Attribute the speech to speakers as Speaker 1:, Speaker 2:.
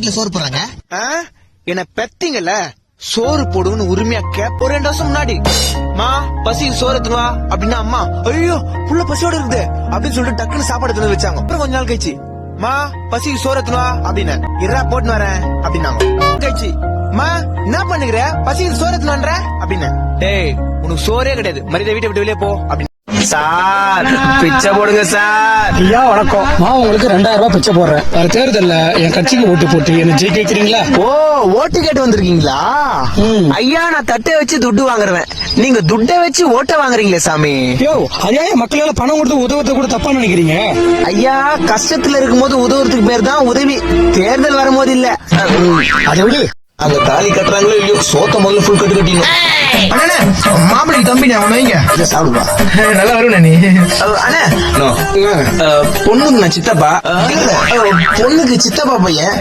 Speaker 1: வீட்டுல சோறு போறாங்க?
Speaker 2: என்ன பெத்தீங்கல்ல, சோறு போடுன்னு உரிமையா கேப்ப. ஒரு 2 வருஷம் முன்னாடி மா பசிக்கு சோறு எடுத்துவா அப்படின்னா அம்மா ஐயோ புள்ள பசியோட இருக்குது அப்படின்னு சொல்லிட்டு டக்குன்னு சாப்பாடு எடுத்து வச்சாங்க. அப்புறம் கொஞ்ச நாள் கழிச்சு மா பசிக்கு சோறு எடுத்துவா அப்படின்னு இரா போட்டு வரேன் அப்படின்னாங்க. கழிச்சு மா என்ன பண்ணுகிற, பசிக்கு சோறு எடுத்துவான்ற அப்படின்னு. டேய் உனக்கு சோறே கிடையாது, மரியாதை வீட்டை விட்டு வெளியே போ அப்படின்னு. சார் பிச்சை போடுங்க சார்.
Speaker 3: ஐயா வணக்கம். நான் உங்களுக்கு 2000 ரூபாய் பிச்சை போடுறேன். வர தேர்தல்ல என் கட்சிக்கு ஓட்டு போட்டு என்ன ஜெயிக்க வைக்கிறீங்களா?
Speaker 2: ஓ ஓட்டு கேட்டு வந்திருக்கீங்களா? ஐயா நான் தட்டை வச்சு துட்டு வாங்குறேன், நீங்க துட்டை வச்சு ஓட்ட வாங்குறீங்களே சாமி.
Speaker 3: யோ ஐயா, மக்களால பணம் கொடுத்து உதவுறத கூட தப்பா நினைக்கிறீங்க.
Speaker 2: ஐயா கஷ்டத்துல இருக்கும் போது உதவுறதுக்கு பேர் தான் உதவி, தேர்தல் வரும்போது இல்ல.
Speaker 3: அதை விட
Speaker 2: அங்க தாலி கட்டுறாங்களோ இல்லையோ, சோத்த முதல்ல ஃபுல் கட்டு கட்டிடணும். மாப்பிளைக்கு தம்பி அவன் வைங்க சாப்பிடுவா, நல்லா வரும் நீ. அண்ணா பொண்ணுக்கு நான் சித்தப்பா, பொண்ணுக்கு சித்தப்பா பையன்.